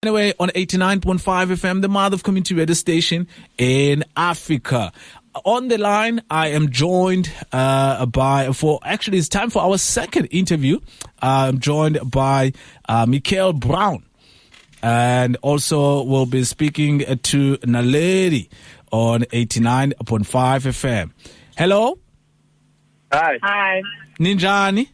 Anyway, on 89.5 FM, the mother of community radio station in Africa. On the line, I am joined it's time for our second interview. I'm joined by Mikhail Brown. And also we'll be speaking to Naledi on 89.5 FM. Hello? Hi. Ninjani?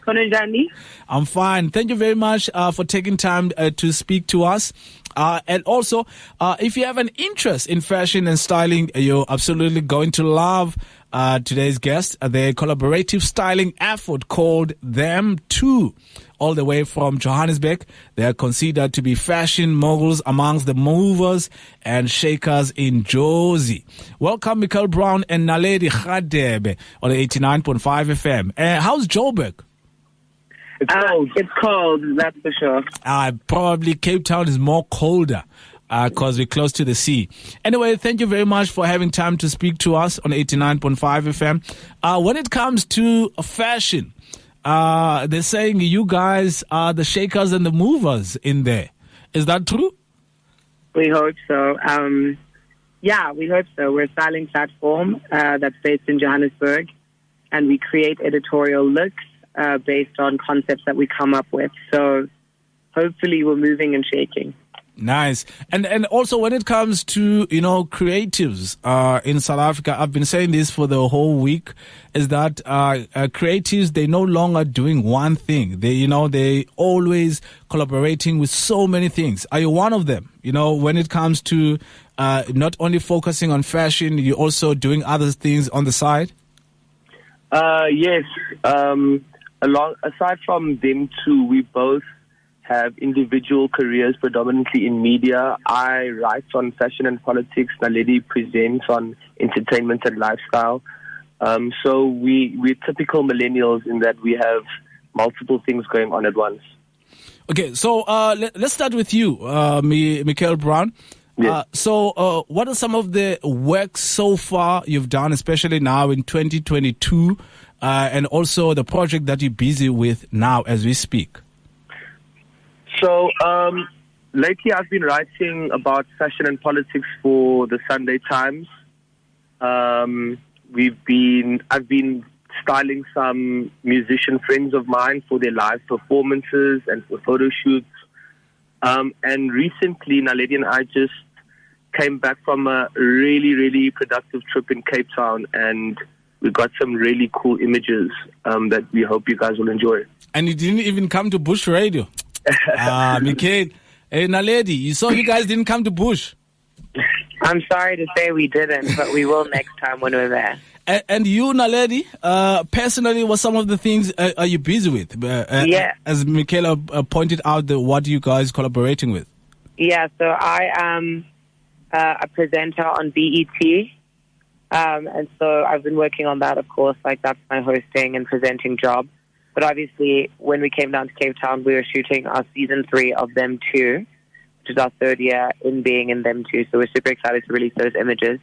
Konjani? I'm fine. Thank you very much for taking time to speak to us. And also, if you have an interest in fashion and styling, you're absolutely going to love today's guest. The collaborative styling effort called Them Too, all the way from Johannesburg. They are considered to be fashion moguls amongst the movers and shakers in Jozi. Welcome, Mikhail Brown and Naledi Radebe on 89.5 FM. How's Joburg? It's cold, that's for sure. Probably Cape Town is more colder because we're close to the sea. Anyway, thank you very much for having time to speak to us on 89.5 FM. When it comes to fashion, they're saying you guys are the shakers and the movers in there. Is that true? We hope so. Yeah, we hope so. We're a styling platform that's based in Johannesburg, and we create editorial looks based on concepts that we come up with. So hopefully we're moving and shaking. Nice. And also when it comes to, creatives in South Africa, I've been saying this for the whole week, is that creatives, they no longer doing one thing. They always collaborating with so many things. Are you one of them? When it comes to not only focusing on fashion, you're also doing other things on the side? Yes. Aside from them two, we both have individual careers, predominantly in media. I write on fashion and politics. Naledi presents on entertainment and lifestyle. So we're typical millennials in that we have multiple things going on at once. Okay, so let's start with you, Mikhail Brown. Yes. So what are some of the work so far you've done, especially now in 2022, and also the project that you're busy with now as we speak? So lately I've been writing about fashion and politics for the Sunday Times. I've been styling some musician friends of mine for their live performances and for photo shoots. And recently Naledi and I just came back from a really, really productive trip in Cape Town, and we got some really cool images that we hope you guys will enjoy. And you didn't even come to Bush Radio. Mikhail. Hey, Naledi, you guys didn't come to Bush. I'm sorry to say we didn't, but we will next time when we're there. And you, Naledi, personally, what some of the things are you busy with? Yeah. As Mikhail pointed out, what you guys collaborating with? Yeah, so I am a presenter on BET. And so I've been working on that, of course, that's my hosting and presenting job. But obviously, when we came down to Cape Town, we were shooting our season 3 of Them Too, which is our third year in being in Them Too. So we're super excited to release those images.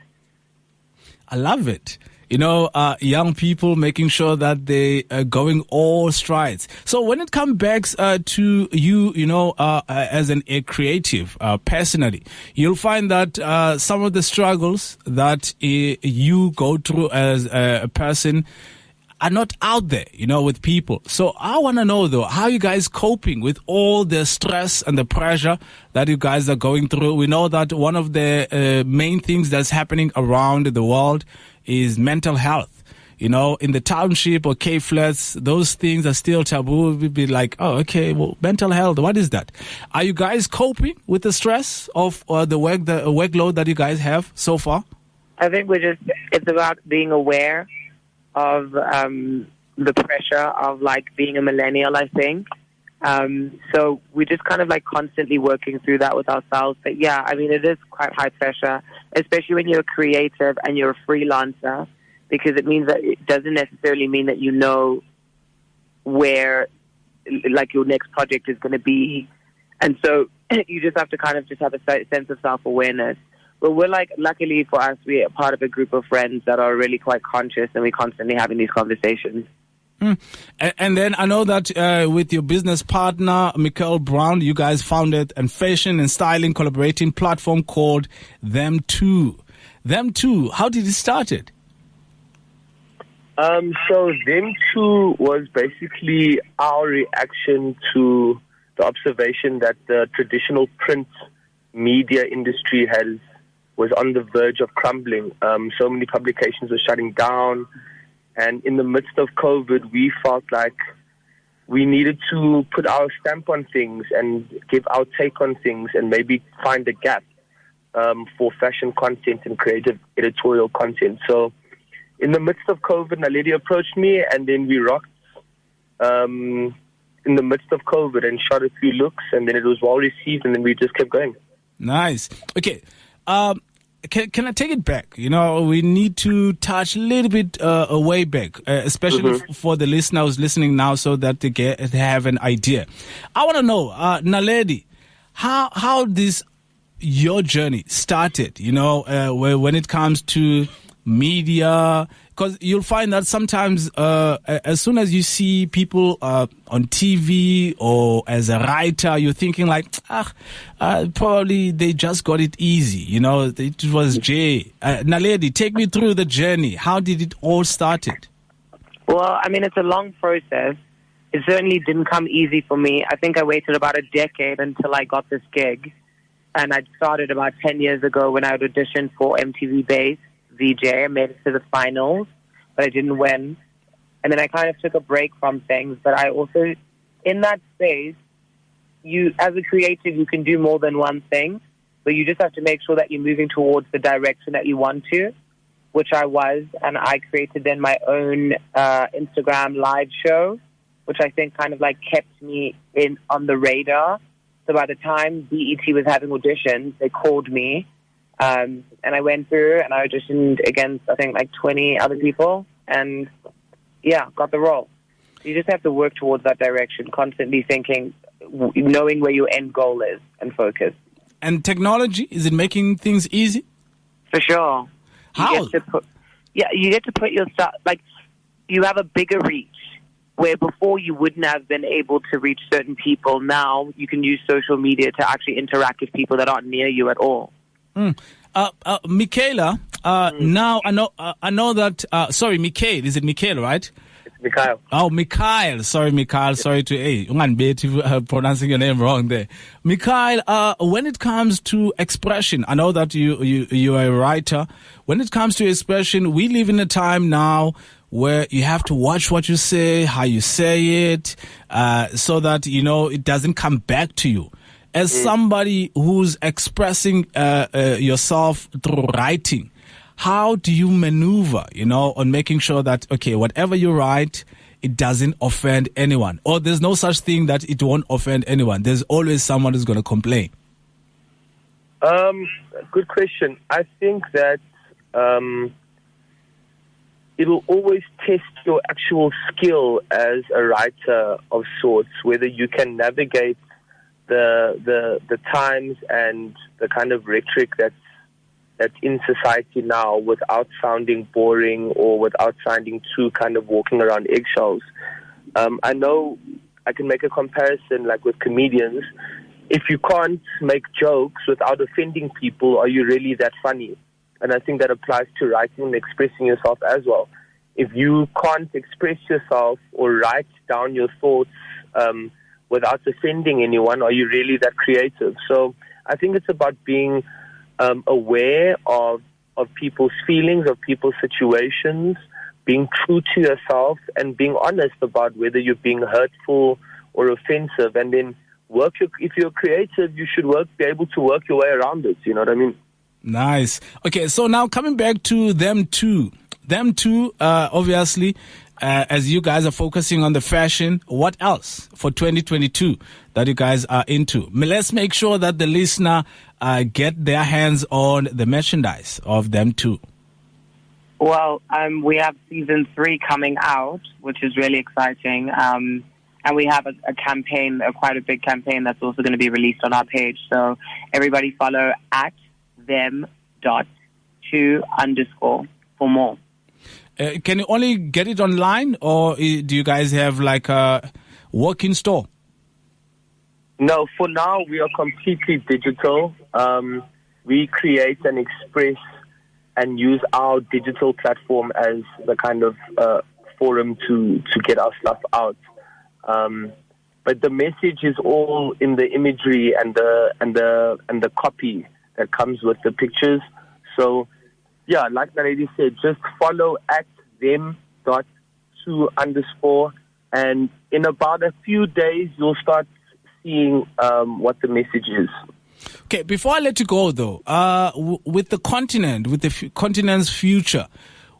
I love it. Young people making sure that they are going all strides. So when it comes back to you, as a creative, personally, you'll find that some of the struggles that you go through as a person are not out there, with people. So I want to know, though, how you guys coping with all the stress and the pressure that you guys are going through. We know that one of the main things that's happening around the world is mental health. In the township or Cape Flats, those things are still taboo. We'd be like, oh, okay, well, mental health, what is that? Are you guys coping with the stress of the workload that you guys have so far? I think it's about being aware of the pressure of being a millennial, I think. So we're just kind of constantly working through that with ourselves. But yeah, I mean, it is quite high pressure, especially when you're a creative and you're a freelancer, because it means that it doesn't necessarily mean that you know where your next project is going to be. And so you just have to kind of just have a sense of self-awareness. But we're luckily for us, we're part of a group of friends that are really quite conscious, and we're constantly having these conversations. And then I know that with your business partner, Mikhail Brown, you guys founded a fashion and styling collaborating platform called Them Too. Them Too, how did it started? So Them Too was basically our reaction to the observation that the traditional print media industry was on the verge of crumbling. So many publications were shutting down. And in the midst of COVID, we felt like we needed to put our stamp on things and give our take on things and maybe find a gap for fashion content and creative editorial content. So in the midst of COVID, Naledi approached me, and then we rocked in the midst of COVID and shot a few looks, and then it was well received, and then we just kept going. Nice. Okay. Can I take it back? You know, we need to touch a little bit way back, especially for the listener who's listening now, so that they have an idea. I want to know, Naledi, how this your journey started. You know, when it comes to media, because you'll find that sometimes as soon as you see people on TV or as a writer, you're thinking like, probably they just got it easy. You know, it was Jay. Naledi, take me through the journey. How did it all started? Well, I mean, it's a long process. It certainly didn't come easy for me. I think I waited about a decade until I got this gig. And I started about 10 years ago when I would audition for MTV Base VJ. I made it to the finals, but I didn't win. And then I kind of took a break from things. But I also, in that space, you, as a creative, you can do more than one thing. But you just have to make sure that you're moving towards the direction that you want to, which I was. And I created then my own Instagram live show, which I think kind of like kept me on the radar. So by the time BET was having auditions, they called me. And I went through and I auditioned against, I think, like 20 other people. And, yeah, got the role. You just have to work towards that direction, constantly thinking, knowing where your end goal is and focus. And technology, is it making things easy? For sure. How? You get to put your stuff, like, you have a bigger reach. Where before you wouldn't have been able to reach certain people, now you can use social media to actually interact with people that aren't near you at all. Michaela, now I know that. Sorry, Mikhail. Is it Mikhail, right? It's Mikhail. Oh, Mikhail. Sorry, Mikhail. Sorry to pronouncing your name wrong there. Mikhail, when it comes to expression, I know that you are a writer. When it comes to expression, we live in a time now where you have to watch what you say, how you say it, so that, you know, it doesn't come back to you. As somebody who's expressing yourself through writing, how do you maneuver, you know, on making sure that, okay, whatever you write, it doesn't offend anyone? Or there's no such thing that it won't offend anyone. There's always someone who's going to complain. Good question. I think that it'll always test your actual skill as a writer of sorts, whether you can navigate the times and the kind of rhetoric that's in society now without sounding boring or without sounding too kind of walking around eggshells. I know I can make a comparison like with comedians. If you can't make jokes without offending people, are you really that funny? And I think that applies to writing and expressing yourself as well. If you can't express yourself or write down your thoughts without offending anyone, are you really that creative? So I think it's about being aware of people's feelings, of people's situations, being true to yourself, and being honest about whether you're being hurtful or offensive. And then if you're creative, you should be able to work your way around it. You know what I mean? Nice. Okay, so now coming back to Them Too. Them Too, obviously, as you guys are focusing on the fashion, what else for 2022 that you guys are into? Let's make sure that the listener get their hands on the merchandise of Them Too. Well, we have season 3 coming out, which is really exciting. And we have a campaign, quite a big campaign that's also going to be released on our page. So everybody follow @them.2_ for more. Can you only get it online, or do you guys have like a walk-in store? No, for now we are completely digital. We create and express and use our digital platform as the kind of forum to get our stuff out. But the message is all in the imagery and the copy that comes with the pictures. So, yeah, like Naledi said, just follow at them.to_, and in about a few days you'll start seeing what the message is. Okay, before I let you go though, with the continent, with the continent's future,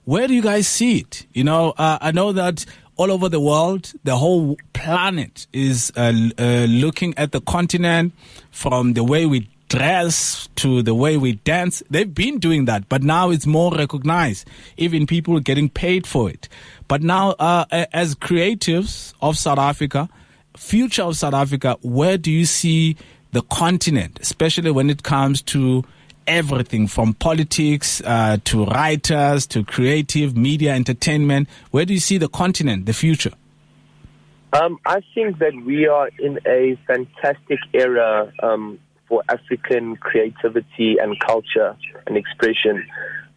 where do you guys see it? You know, I know that all over the world, the whole planet is looking at the continent, from the way we dress to the way we dance. They've been doing that, but now it's more recognized. Even people getting paid for it. But now, as creatives of South Africa, future of South Africa, where do you see the continent, especially when it comes to everything from politics to writers to creative media, entertainment? Where do you see the continent, the future? I think that we are in a fantastic era for African creativity and culture and expression.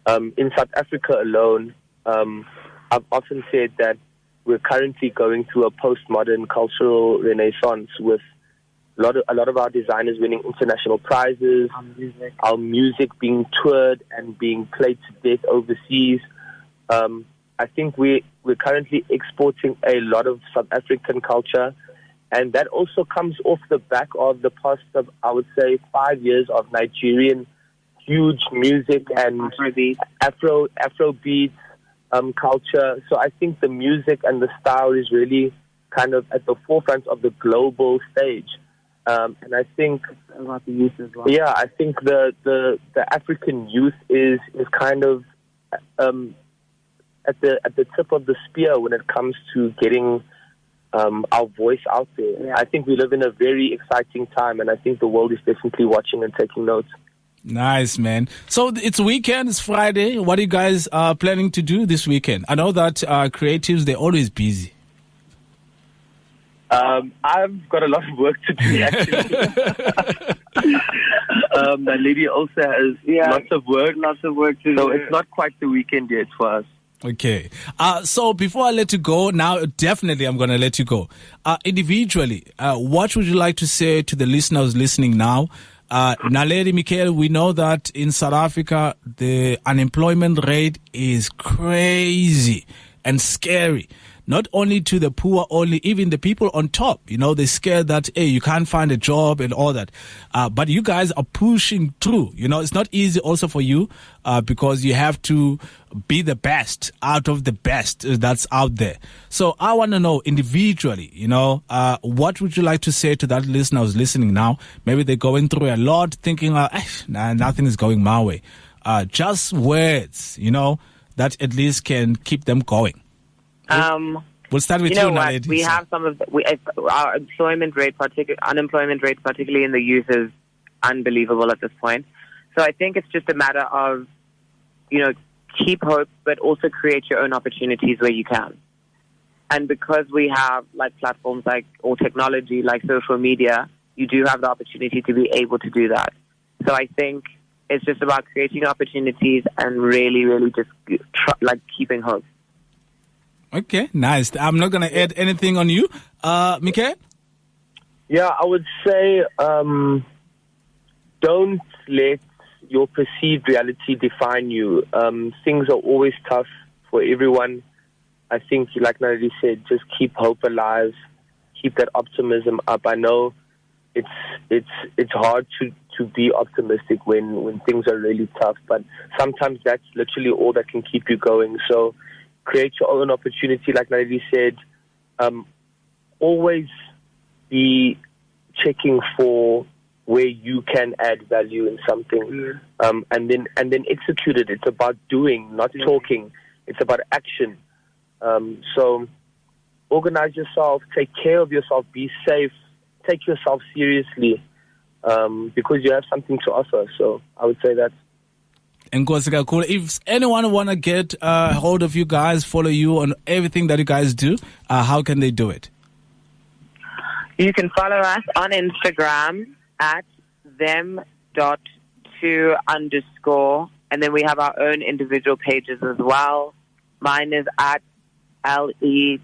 In South Africa alone, I've often said that we're currently going through a postmodern cultural renaissance with a lot of our designers winning international prizes, our music being toured and being played to death overseas. I think we're currently exporting a lot of South African culture, and that also comes off the back of the past of, I would say, 5 years of Nigerian huge music and Afrobeat culture. So I think the music and the style is really kind of at the forefront of the global stage. And I think about the youth as well. Yeah, I think the African youth is kind of at the tip of the spear when it comes to getting our voice out there. Yeah. I think we live in a very exciting time, and I think the world is definitely watching and taking notes. Nice, man. So it's weekend, it's Friday. What are you guys planning to do this weekend? I know that creatives, they're always busy. I've got a lot of work to do, actually. Naledi also has lots of work to do. So it's not quite the weekend yet for us. Okay. So before I let you go, now definitely I'm going to let you go. Individually, what would you like to say to the listeners listening now? Naledi, Mikhail, we know that in South Africa, the unemployment rate is crazy and scary. Not only to the poor, only even the people on top. You know, they're scared that, hey, you can't find a job and all that. But you guys are pushing through. You know, it's not easy also for you because you have to be the best out of the best that's out there. So I want to know individually, you know, what would you like to say to that listener who's listening now? Maybe they're going through a lot thinking, nothing is going my way. Just words, you know, that at least can keep them going. We'll start with you, Naledi. We have some of our unemployment rate, particularly in the youth, is unbelievable at this point. So I think it's just a matter of, you know, keep hope, but also create your own opportunities where you can. And because we have like platforms like or technology like social media, you do have the opportunity to be able to do that. So I think it's just about creating opportunities and really, really just keeping hope. Okay, nice. I'm not going to add anything on you. Mikhail? Yeah, I would say don't let your perceived reality define you. Things are always tough for everyone. I think, like Naledi said, just keep hope alive, keep that optimism up. I know it's hard to be optimistic when things are really tough, but sometimes that's literally all that can keep you going. So create your own opportunity, like Naledi said. Always be checking for where you can add value in something, and then execute it. It's about doing, not talking. It's about action. So organize yourself, take care of yourself, be safe, take yourself seriously, because you have something to offer. So I would say that. If anyone want to get hold of you guys, follow you on everything that you guys do, how can they do it? You can follow us on Instagram at them.to_, and then we have our own individual pages as well. Mine is at LEDDI_G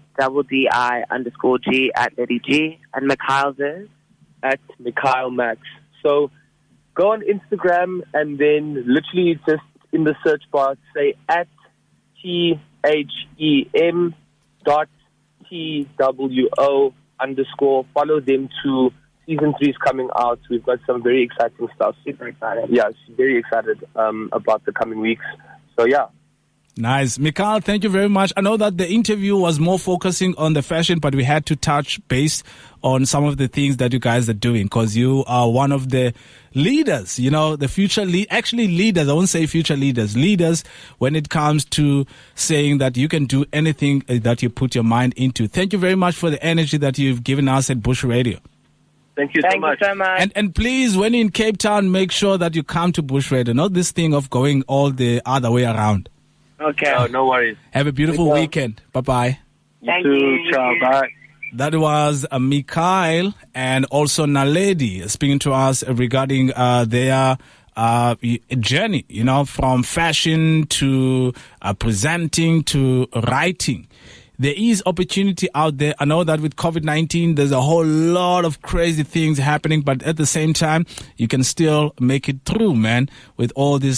at Naledi G, and Mikhail's is at Mikhail Max. So go on Instagram and then literally just in the search bar say at THEM.TWO_. Follow them too. Season 3 is coming out. We've got some very exciting stuff. super excited. Yeah, very excited about the coming weeks. So yeah. Nice. Mikhail, thank you very much. I know that the interview was more focusing on the fashion, but we had to touch base on some of the things that you guys are doing, because you are one of the leaders, the future leaders. I won't say future leaders when it comes to saying that you can do anything that you put your mind into. Thank you very much for the energy that you've given us at Bush Radio. Thank you so much. And please, when you're in Cape Town, make sure that you come to Bush Radio, not this thing of going all the other way around. Okay. Oh, no worries. Have a beautiful weekend. Bye-bye. Thank you. Ciao. Bye. That was Mikhail and also Naledi speaking to us regarding their journey, from fashion to presenting to writing. There is opportunity out there. I know that with COVID-19, there's a whole lot of crazy things happening, but at the same time, you can still make it through, man, with all these